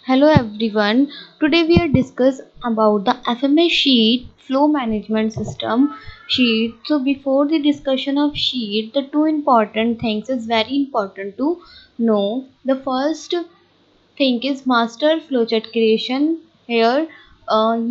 Hello everyone. Today we are discuss about the FMS sheet flow management system sheet. So before the discussion of sheet, the two important things is very important to know. The first thing is master flowchart creation. Here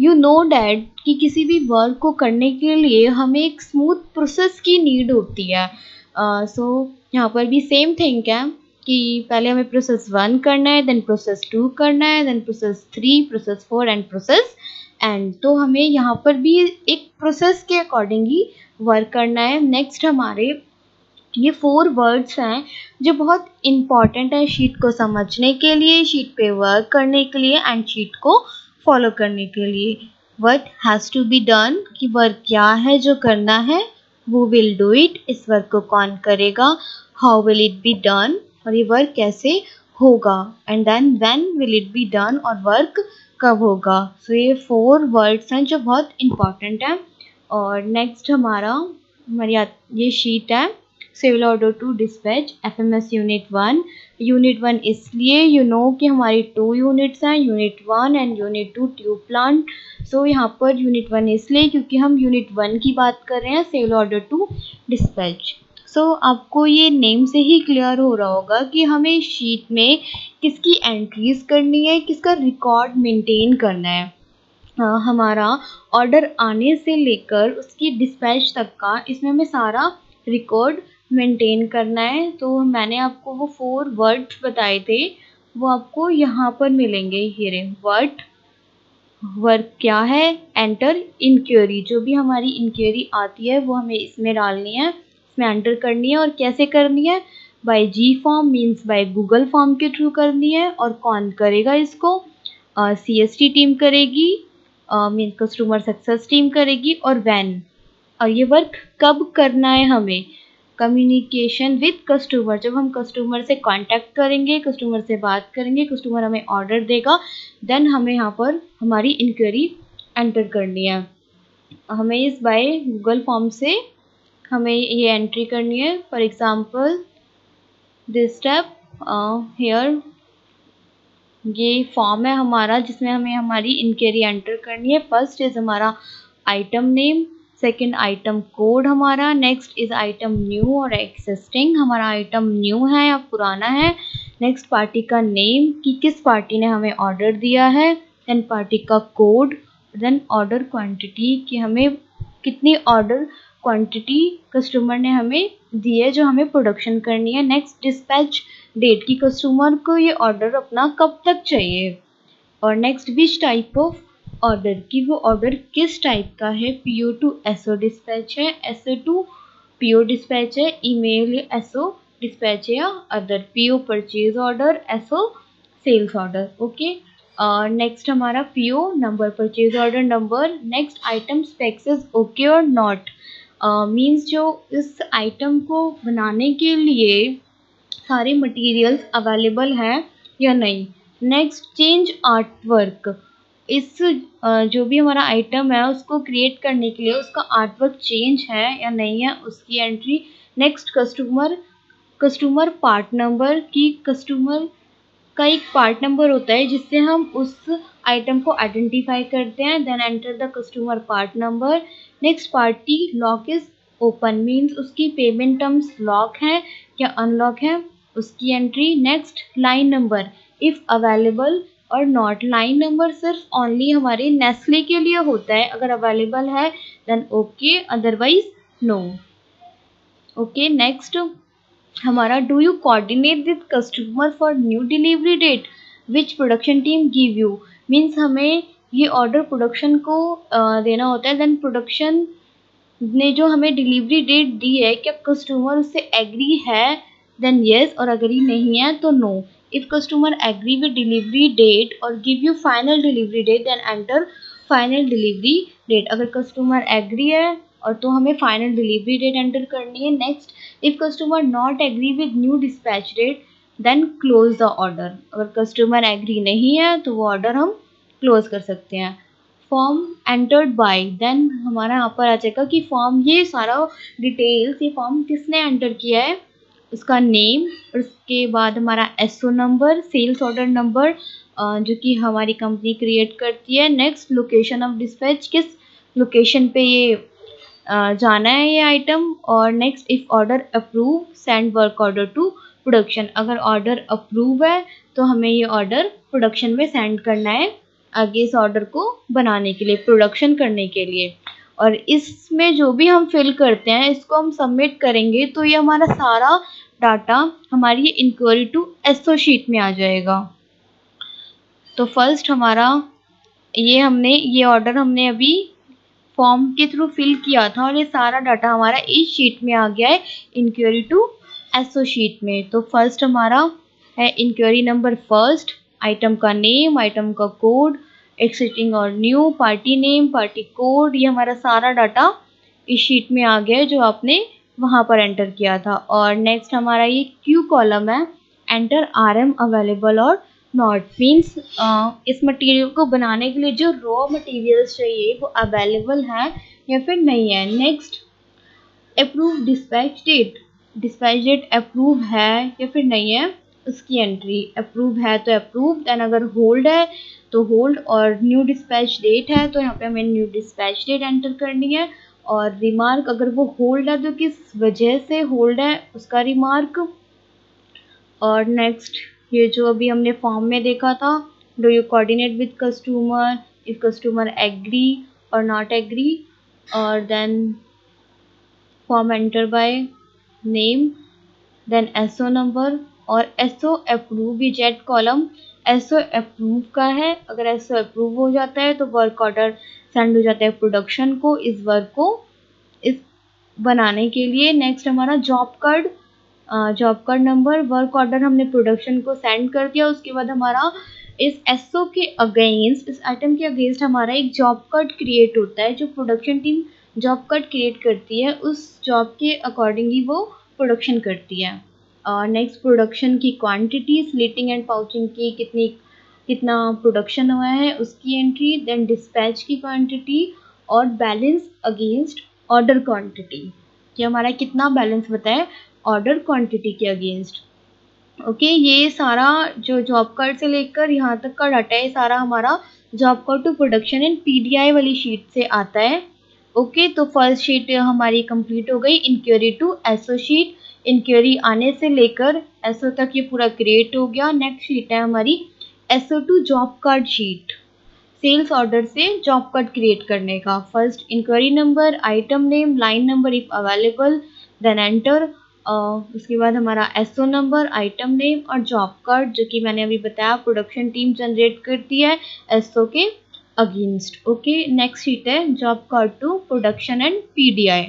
you know that कि किसी भी work को करने के लिए हमें एक smooth process की नीड होती है. सो यहाँ पर भी सेम थिंग है कि पहले हमें प्रोसेस 1 करना है, देन प्रोसेस 2 करना है, then process 3, process 4 and process end. तो हमें यहाँ पर भी एक प्रोसेस के अकॉर्डिंग ही वर्क करना है. नेक्स्ट हमारे ये 4 वर्ड्स हैं जो बहुत इम्पॉर्टेंट है शीट को समझने के लिए, शीट पे वर्क करने के लिए एंड शीट को फॉलो करने के लिए. Work has to be done कि वर्क क्या है जो करना है. वो विल डू इट, इस वर्क को कौन करेगा. How will it be done, और ये वर्क कैसे होगा. And then when will it be done, और वर्क कब होगा. सो ये 4 वर्ड्स हैं जो बहुत इम्पॉर्टेंट हैं. और नेक्स्ट हमारी ये शीट है civil order to dispatch FMS unit 1. Unit 1 इसलिए कि हमारी 2 यूनिट्स हैं, unit 1 and unit 2 tube plant. So यहाँ पर यूनिट 1 इसलिए क्योंकि हम यूनिट 1 की बात कर रहे हैं सिविल ऑर्डर टू डिस्पैच. सो आपको ये नेम से ही क्लियर हो रहा होगा कि हमें शीट में किसकी एंट्रीज करनी है, किसका रिकॉर्ड मेंटेन करना है. हमारा ऑर्डर आने से लेकर उसकी डिस्पैच तक का इसमें हमें सारा रिकॉर्ड मेंटेन करना है. तो मैंने आपको वो 4 वर्ड्स बताए थे, वो आपको यहाँ पर मिलेंगे. ये वर्क क्या है, एंटर इंक्वायरी. जो भी हमारी इंक्वायरी आती है वो हमें इसमें डालनी है, इसमें एंटर करनी है. और कैसे करनी है, by G form means by Google form के थ्रू करनी है. और कौन करेगा इसको, CST टीम करेगी, मीन्स कस्टमर सक्सेस टीम करेगी. और व्हेन, और ये वर्क कब करना है हमें, कम्युनिकेशन विद कस्टमर. जब हम कस्टमर से कांटेक्ट करेंगे, कस्टमर से बात करेंगे, कस्टमर हमें ऑर्डर देगा, देन हमें यहाँ पर हमारी इंक्वायरी एंटर करनी है. हमें इस बाय गूगल फॉर्म से हमें ये एंट्री करनी है. For example this step here, ये फॉर्म है हमारा जिसमें हमें हमारी इंक्वायरी एंटर करनी है. फर्स्ट इज हमारा item name, second item code हमारा, नेक्स्ट इज आइटम न्यू और एक्सिस्टिंग. हमारा आइटम न्यू है या पुराना है. नेक्स्ट पार्टी का नेम कि किस पार्टी ने हमें ऑर्डर दिया है. देन पार्टी का कोड, देन ऑर्डर क्वांटिटी कि हमें कितनी ऑर्डर क्वांटिटी कस्टमर ने हमें दी है जो हमें प्रोडक्शन करनी है. नेक्स्ट डिस्पैच डेट कि कस्टमर को ये ऑर्डर अपना कब तक चाहिए. और next which type of order कि वो ऑर्डर किस टाइप का है, PO टू SO डिस्पैच है, SO टू PO डिस्पैच है, ईमेल या SO डिस्पैच है, या other. PO purchase order, SO sales order. Okay. Next हमारा PO number, purchase order number. Next item specs is okay और not, means जो इस item को बनाने के लिए सारे मटेरियल्स अवेलेबल हैं या नहीं. नेक्स्ट चेंज आर्ट वर्क, इस जो भी हमारा आइटम है उसको क्रिएट करने के लिए उसका आर्ट वर्क चेंज है या नहीं है, उसकी entry. Next customer part number कि कस्टमर का एक पार्ट नंबर होता है जिससे हम उस आइटम को आइडेंटिफाई करते हैं. Then enter the customer part number. Next party lock is open means उसकी पेमेंट टर्म्स लॉक हैं या अनलॉक है, उसकी entry. Next line number if available or not. Line number सिर्फ ओनली हमारे नेस्ले के लिए होता है, अगर अवेलेबल है then okay, otherwise no. Okay. Next हमारा do you coordinate with customer for new delivery date which production team give you. Means हमें ये ऑर्डर प्रोडक्शन को देना होता है. देन प्रोडक्शन ने जो हमें डिलीवरी डेट दी है, क्या कस्टमर उससे एग्री है, देन येस, और अगर ही नहीं है तो no. If customer agree with delivery date और give you final delivery date then enter final delivery date. अगर कस्टमर एग्री है और तो हमें फाइनल डिलीवरी डेट एंटर करनी है. Next if customer not agree with new dispatch date then close the order. अगर customer agree नहीं है तो वो ऑर्डर हम क्लोज कर सकते हैं. फॉर्म एंटर्ड बाय, देन हमारा यहाँ पर आ जाएगा कि फॉर्म, ये सारा डिटेल्स, ये फॉर्म किसने एंटर किया है, उसका नेम, और उसके बाद हमारा SO number, sales order number, जो कि हमारी कंपनी क्रिएट करती है। नेक्स्ट लोकेशन ऑफ डिस्पैच, किस लोकेशन पे ये जाना है ये आइटम। और next if order approve send work order to production, अगर ऑर्डर अप्रूव है तो हमें ये ऑर्डर प्रोडक्शन में सेंड करना है आगे इस ऑर्डर को बनाने के लिए, प्रोडक्शन करने के लिए। और इसमें जो भी हम फिल करते हैं इसको हम सबमिट करेंगे तो ये हमारा सारा डाटा हमारी इंक्वायरी टू एसओ शीट में आ जाएगा। तो फर्स्ट हमारा ये ऑर्डर हमने अभी फॉर्म के थ्रू फिल किया था और ये सारा डाटा हमारा इस शीट में आ गया है इंक्वायरी टू एसओ शीट में। तो फर्स्ट हमारा है इंक्वायरी नंबर फर्स्ट, आइटम का नेम, आइटम का कोड, एक्सिस्टिंग और new, party name, party code, ये हमारा सारा डाटा इस शीट में आ गया है जो आपने वहाँ पर एंटर किया था। और नेक्स्ट हमारा ये क्यू कॉलम है, enter RM available or not, means इस मटेरियल को बनाने के लिए जो रॉ मटेरियल्स चाहिए वो अवेलेबल है या फिर नहीं है। Next approve dispatch date, dispatch date approve है या फिर नहीं है उसकी एंट्री, अप्रूव है तो अप्रूव, देन अगर होल्ड है तो होल्ड, और न्यू डिस्पैच डेट है तो यहाँ पे हमें न्यू डिस्पैच डेट एंटर करनी है। और रिमार्क, अगर वो होल्ड है तो किस वजह से होल्ड है उसका रिमार्क। और नेक्स्ट ये जो अभी हमने फॉर्म में देखा था, do you coordinate with customer, if customer agree और नॉट एग्री, और then form enter by name, then SO number और एसओ अप्रूव, ये जेट कॉलम एसओ अप्रूव का है। अगर एसओ अप्रूव हो जाता है तो वर्क ऑर्डर सेंड हो जाता है प्रोडक्शन को इस वर्क को इस बनाने के लिए। नेक्स्ट हमारा job card, job card number, work order हमने प्रोडक्शन को सेंड कर दिया, उसके बाद हमारा इस एसओ के अगेंस्ट, इस आइटम के अगेंस्ट हमारा एक जॉब कार्ड क्रिएट होता है जो production team job card create करती है, उस जॉब के अकॉर्डिंग ही वो प्रोडक्शन करती है। नेक्स्ट प्रोडक्शन की क्वांटिटी, स्लिटिंग एंड पाउचिंग की कितना प्रोडक्शन हुआ है उसकी एंट्री, देन डिस्पैच की क्वांटिटी और बैलेंस अगेंस्ट ऑर्डर क्वांटिटी, कि हमारा कितना बैलेंस बताए ऑर्डर क्वांटिटी के अगेंस्ट। ओके, ये सारा जो जॉब कार्ड से लेकर यहाँ तक का डाटा है सारा हमारा job card to production and PDI वाली शीट से आता है। ओके, तो फर्स्ट शीट हमारी कंप्लीट हो गई, inquiry to SO sheet, inquiry आने से लेकर एसओ तक ये पूरा क्रिएट हो गया। नेक्स्ट शीट है हमारी SO to job card sheet, sales order से जॉब कार्ड क्रिएट करने का। First inquiry number, item name, line number if available, then enter, उसके बाद हमारा एसओ नंबर, आइटम नेम और जॉब कार्ड, जो कि मैंने अभी बताया प्रोडक्शन टीम जनरेट करती है एसओ के अगेंस्ट। ओके, नेक्स्ट शीट है job card to production and PDI.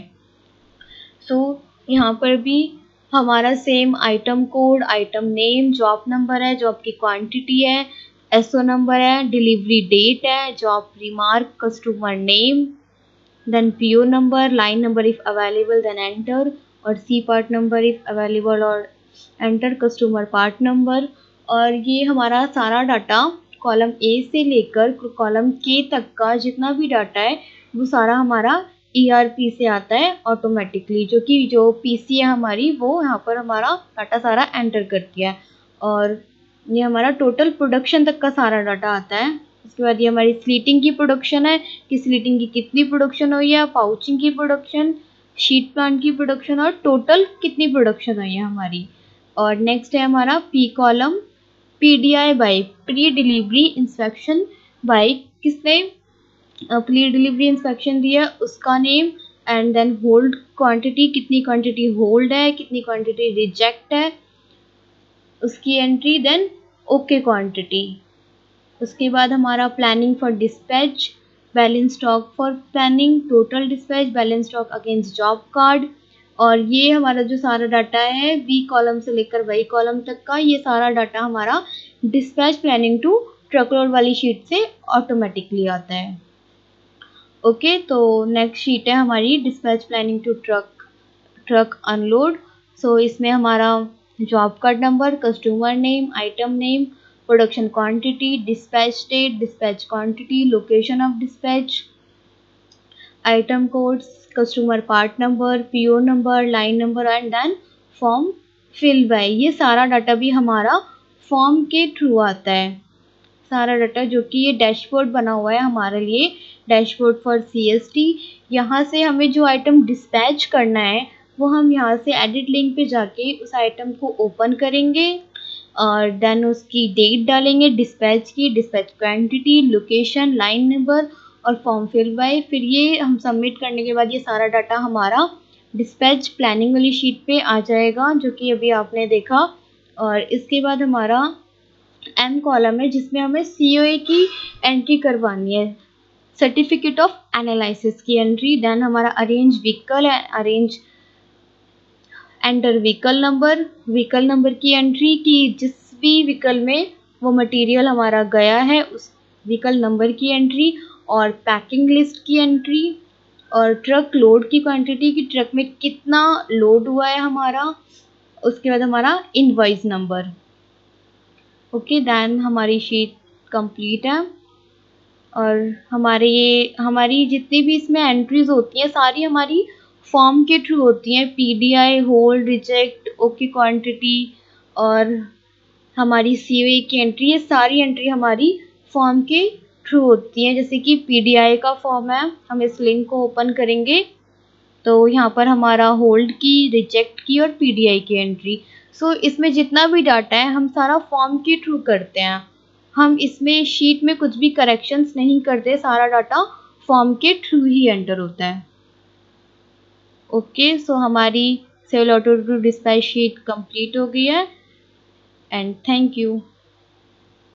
So यहाँ पर भी हमारा same item code, item name, job number है, जॉब की क्वांटिटी है, एसओ नंबर है, डिलीवरी डेट है, job remark, customer name, then PO number, line number if available, then enter, और C part number if available और enter customer part number. और ये हमारा सारा डाटा कॉलम ए से लेकर कॉलम के तक का जितना भी डाटा है वो सारा हमारा ईआरपी से आता है ऑटोमेटिकली, जो पीसी है हमारी वो यहाँ पर हमारा डाटा सारा एंटर करती है। और ये हमारा टोटल प्रोडक्शन तक का सारा डाटा आता है। उसके बाद ये हमारी स्लीटिंग की प्रोडक्शन है कि स्लीटिंग की कितनी प्रोडक्शन हुई है, पाउचिंग की प्रोडक्शन, शीट प्लांट की प्रोडक्शन और टोटल कितनी प्रोडक्शन हुई है हमारी। और नेक्स्ट है हमारा P column, PDI by pre delivery inspection, by किसने प्री डिलीवरी इंस्पेक्शन दिया उसका name, and then hold quantity, कितनी क्वांटिटी होल्ड है, कितनी क्वांटिटी रिजेक्ट है उसकी एंट्री, देन ओके क्वांटिटी। उसके बाद हमारा planning for dispatch, balance stock for planning, total dispatch, balance stock against job card. और ये हमारा जो सारा डाटा है बी कॉलम से लेकर वाई कॉलम तक का, ये सारा डाटा हमारा dispatch planning to truck load वाली शीट से ऑटोमेटिकली आता है। ओके, तो नेक्स्ट शीट है हमारी dispatch planning to truck unload. So इसमें हमारा job card number, customer name, item name, production quantity, dispatch date, dispatch quantity, location of dispatch, item codes, customer part number, PO number, line number and then form fill by, ये सारा data भी हमारा form के through आता है। सारा data जो कि ये डैशबोर्ड बना हुआ है हमारे लिए, डैशबोर्ड फॉर CST। यहाँ से हमें जो आइटम डिस्पैच करना है वो हम यहाँ से एडिट लिंक पे जाके उस आइटम को ओपन करेंगे और देन उसकी डेट डालेंगे, डिस्पैच की, dispatch quantity, location, line number और फॉर्म फिल बाय। फिर ये हम सबमिट करने के बाद ये सारा डाटा हमारा डिस्पैच प्लानिंग वाली शीट पे आ जाएगा, जो कि अभी आपने देखा। और इसके बाद हमारा M कॉलम है जिसमें हमें COA की एंट्री करवानी है, सर्टिफिकेट ऑफ एनालिसिस की एंट्री। देन हमारा अरेंज व्हीकल है, अरेंज एंटर व्हीकल नंबर की एंट्री की जिस भी व्हीकल में वो मटेरियल हमारा गया है उस व्हीकल नंबर की एंट्री, और पैकिंग लिस्ट की एंट्री, और ट्रक लोड की क्वांटिटी कि ट्रक में कितना लोड हुआ है हमारा। उसके बाद हमारा इनवॉइस नंबर। ओके, देन हमारी शीट कंप्लीट है। और हमारी जितनी भी इसमें एंट्रीज होती हैं सारी हमारी फॉर्म के थ्रू होती हैं, PDI, hold, reject, okay quantity और हमारी COA की एंट्री। ये सारी एंट्री हमारी फॉर्म के थ्रू होती हैं। जैसे कि PDI का फॉर्म है, हम इस लिंक को ओपन करेंगे तो यहाँ पर हमारा होल्ड की, रिजेक्ट की और PDI की एंट्री। सो इसमें जितना भी डाटा है हम सारा फॉर्म के थ्रू करते हैं, हम इसमें शीट में कुछ भी करेक्शंस नहीं करते, सारा डाटा फॉर्म के थ्रू ही एंटर होता है। ओके, सो हमारी सेल ऑटो टू डिस्पैच शीट कंप्लीट हो गई है एंड थैंक यू।